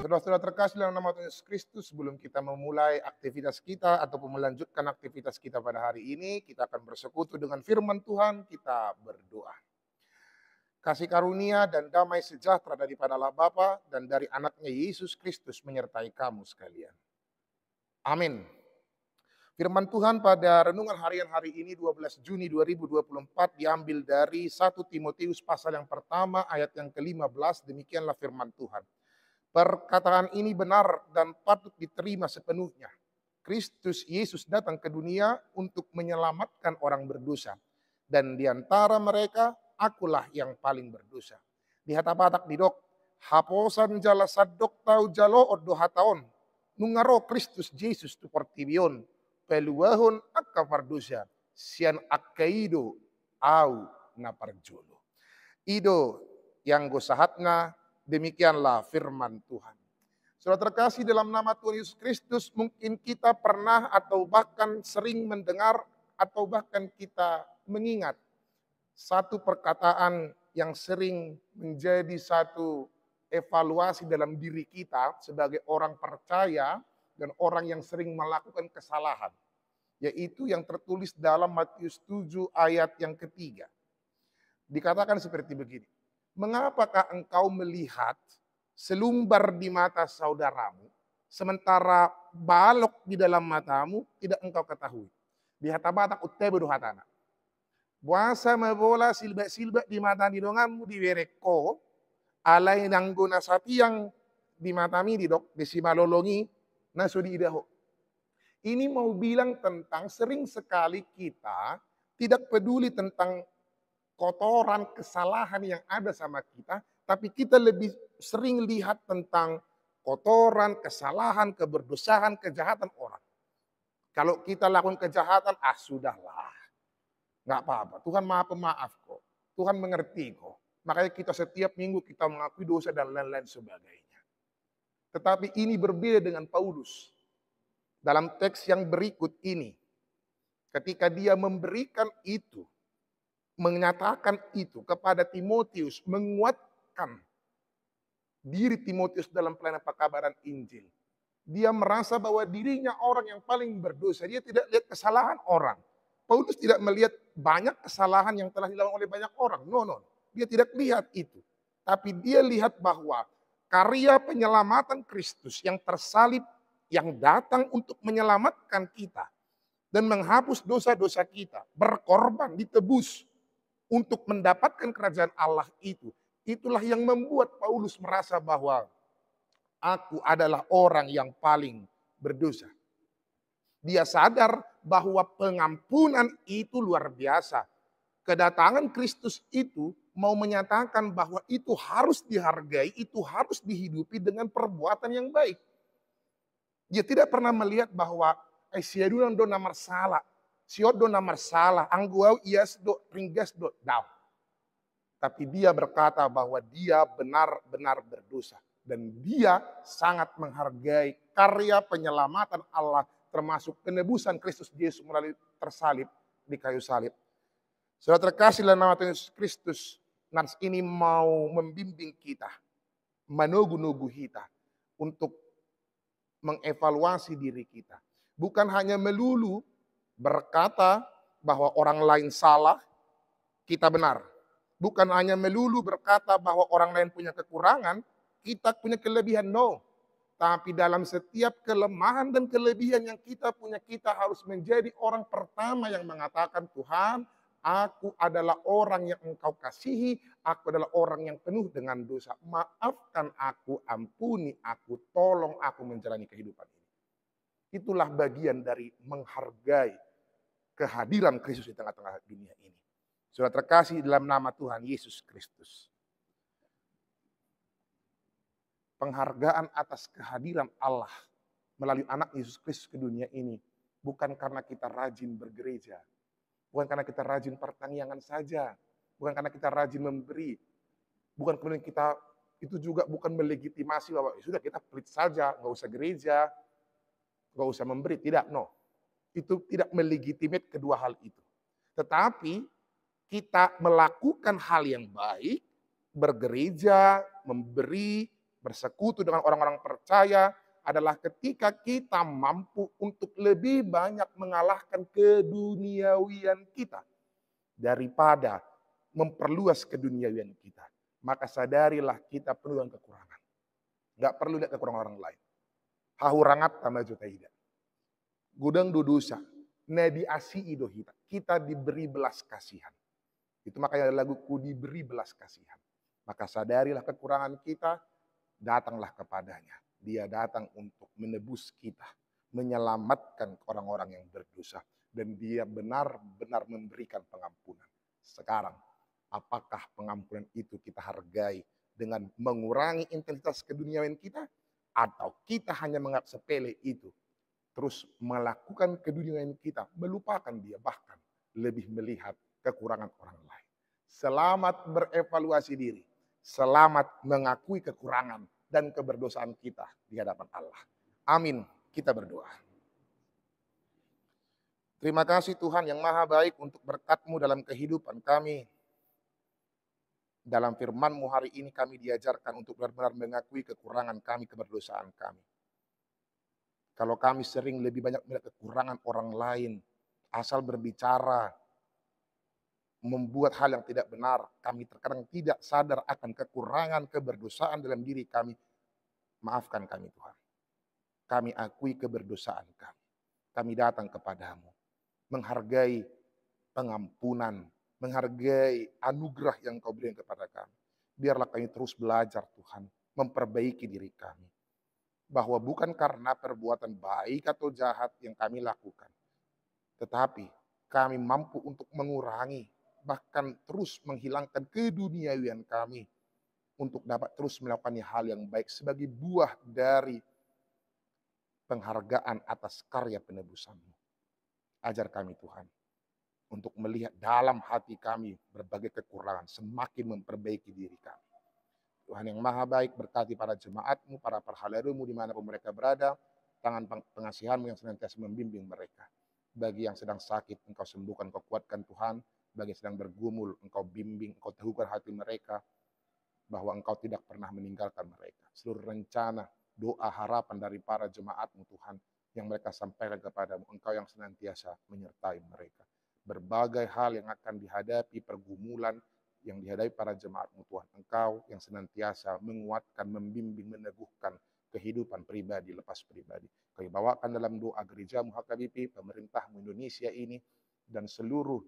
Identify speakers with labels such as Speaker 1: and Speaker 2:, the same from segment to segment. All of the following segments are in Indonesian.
Speaker 1: Saudara-saudara terkasih dalam nama Tuhan Yesus Kristus, sebelum kita memulai aktivitas kita ataupun melanjutkan aktivitas kita pada hari ini, kita akan bersekutu dengan firman Tuhan, kita berdoa. Kasih karunia dan damai sejahtera daripada Allah Bapa dan dari anaknya Yesus Kristus menyertai kamu sekalian. Amin. Firman Tuhan pada renungan harian hari ini 12 Juni 2024 diambil dari 1 Timotius pasal yang pertama ayat yang ke-15, demikianlah firman Tuhan. Perkataan ini benar dan patut diterima sepenuhnya. Kristus Yesus datang ke dunia untuk menyelamatkan orang berdosa. Dan di antara mereka, akulah yang paling berdosa. Di hatapatak didok, haposan jala sadok tau jalo odo hataon. Nungaro Kristus Yesus tu portibion. Peluahon akka pardosa. Sian akkaido au na parjolo. Ido yang gosahatna. Demikianlah firman Tuhan. Saudara terkasih dalam nama Tuhan Yesus Kristus, mungkin kita pernah atau bahkan sering mendengar atau bahkan kita mengingat satu perkataan yang sering menjadi satu evaluasi dalam diri kita sebagai orang percaya dan orang yang sering melakukan kesalahan. Yaitu yang tertulis dalam Matius 7 ayat yang ketiga. Dikatakan seperti begini. Mengapakah engkau melihat selumbar di mata saudaramu, sementara balok di dalam matamu tidak engkau ketahui? Di hatabatak uttebedu hatana. Buasa mabola silba-silba di mata nidonganmu di wereko, alay nangguna sapi yang di matami didok, di simalolongi, nasudi idaho. Ini mau bilang tentang sering sekali kita tidak peduli tentang kotoran, kesalahan yang ada sama kita, tapi kita lebih sering lihat tentang kotoran, kesalahan, keberdosaan, kejahatan orang. Kalau kita lakukan kejahatan, sudahlah. Nggak apa-apa, Tuhan maha pemaaf kok. Tuhan mengerti kok. Makanya kita setiap minggu kita mengakui dosa dan lain-lain sebagainya. Tetapi ini berbeda dengan Paulus. Dalam teks yang berikut ini, ketika dia memberikan itu, menyatakan itu kepada Timotius, menguatkan diri Timotius dalam pelayanan pekabaran Injil. Dia merasa bahwa dirinya orang yang paling berdosa. Dia tidak lihat kesalahan orang. Paulus tidak melihat banyak kesalahan yang telah dilakukan oleh banyak orang. No. Dia tidak lihat itu. Tapi dia lihat bahwa karya penyelamatan Kristus yang tersalib, yang datang untuk menyelamatkan kita dan menghapus dosa-dosa kita, berkorban, ditebus, untuk mendapatkan kerajaan Allah itu. Itulah yang membuat Paulus merasa bahwa aku adalah orang yang paling berdosa. Dia sadar bahwa pengampunan itu luar biasa. Kedatangan Kristus itu mau menyatakan bahwa itu harus dihargai, itu harus dihidupi dengan perbuatan yang baik. Dia tidak pernah melihat bahwa siadunan dona masalah. Siot do na masalah, angguau ias do ringgas do daw. Tapi dia berkata bahwa dia benar-benar berdosa. Dan dia sangat menghargai karya penyelamatan Allah, termasuk penebusan Kristus Yesus melalui tersalib di kayu salib. Saudara terkasih dalam nama Tuhan Yesus Kristus, nats ini mau membimbing kita, menogu-nogu kita, untuk mengevaluasi diri kita. Bukan hanya melulu berkata bahwa orang lain salah, kita benar. Bukan hanya melulu berkata bahwa orang lain punya kekurangan, kita punya kelebihan. No. Tapi dalam setiap kelemahan dan kelebihan yang kita punya, kita harus menjadi orang pertama yang mengatakan, Tuhan, aku adalah orang yang engkau kasihi, aku adalah orang yang penuh dengan dosa. Maafkan aku, ampuni aku, tolong aku menjalani kehidupan ini. Itulah bagian dari menghargai kehadiran Kristus di tengah-tengah dunia ini. Saudara terkasih dalam nama Tuhan Yesus Kristus. Penghargaan atas kehadiran Allah melalui anak Yesus Kristus ke dunia ini bukan karena kita rajin bergereja, bukan karena kita rajin pertanian saja, bukan karena kita rajin memberi, bukan kemudian kita itu juga bukan melegitimasi bahwa sudah kita pelit saja, nggak usah gereja, nggak usah memberi, tidak, no. Itu tidak melegitimate kedua hal itu. Tetapi kita melakukan hal yang baik, bergereja, memberi, Bersekutu dengan orang-orang percaya adalah ketika kita mampu untuk lebih banyak mengalahkan keduniawian kita daripada memperluas keduniawian kita. Maka sadarilah kita penuh dengan kekurangan. Nggak perlu lihat kekurangan orang lain. Hahurangat tambah juta tidak. Gudang dudusa, nadi asi idohita. Kita diberi belas kasihan. Itu makanya ada lagu ku diberi belas kasihan. Maka sadarilah kekurangan kita, datanglah kepadanya. Dia datang untuk menebus kita, menyelamatkan orang-orang yang berdosa. Dan dia benar-benar memberikan pengampunan. Sekarang, apakah pengampunan itu kita hargai dengan mengurangi intensitas keduniawian kita? Atau kita hanya menganggap sepele itu? Terus melakukan keduniawian kita, melupakan dia, bahkan lebih melihat kekurangan orang lain. Selamat berevaluasi diri. Selamat mengakui kekurangan dan keberdosaan kita di hadapan Allah. Amin. Kita berdoa. Terima kasih Tuhan yang maha baik untuk berkat-Mu dalam kehidupan kami. Dalam firman-Mu hari ini kami diajarkan untuk benar-benar mengakui kekurangan kami, keberdosaan kami. Kalau kami sering lebih banyak melihat kekurangan orang lain, asal berbicara, membuat hal yang tidak benar, kami terkadang tidak sadar akan kekurangan keberdosaan dalam diri kami. Maafkan kami Tuhan. Kami akui keberdosaan kami. Kami datang kepadamu, menghargai pengampunan, menghargai anugerah yang Kau berikan kepada kami. Biarlah kami terus belajar Tuhan, memperbaiki diri kami. Bahwa bukan karena perbuatan baik atau jahat yang kami lakukan, tetapi kami mampu untuk mengurangi, bahkan terus menghilangkan keduniawian kami untuk dapat terus melakukan hal yang baik sebagai buah dari penghargaan atas karya penebusan-Mu. Ajar kami Tuhan untuk melihat dalam hati kami berbagai kekurangan, semakin memperbaiki diri kami. Tuhan yang maha baik, berkati para jemaat-Mu, para perhaleru-Mu dimanapun mereka berada, tangan pengasihan-Mu yang senantiasa membimbing mereka. Bagi yang sedang sakit, Engkau sembuhkan, Engkau kuatkan Tuhan. Bagi yang sedang bergumul, Engkau bimbing, Engkau teguhkan hati mereka, bahwa Engkau tidak pernah meninggalkan mereka. Seluruh rencana, doa, harapan dari para jemaat-Mu Tuhan, yang mereka sampaikan kepadamu, Engkau yang senantiasa menyertai mereka. Berbagai hal yang akan dihadapi, pergumulan yang dihadapi para jemaat-Mu Tuhan, Engkau yang senantiasa menguatkan, membimbing, meneguhkan kehidupan pribadi, lepas pribadi. Kami bawakan dalam doa gereja-Mu HKBP, pemerintah-Mu Indonesia ini, dan seluruh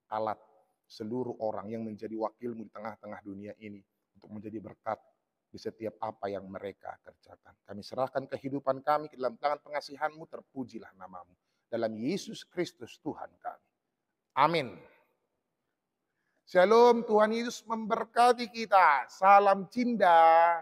Speaker 1: alat, seluruh orang yang menjadi wakil-Mu di tengah-tengah dunia ini, untuk menjadi berkat di setiap apa yang mereka kerjakan. Kami serahkan kehidupan kami ke dalam tangan pengasihan-Mu, terpujilah nama-Mu. Dalam Yesus Kristus Tuhan kami. Amin. Shalom, Tuhan Yesus memberkati kita. Salam cinta.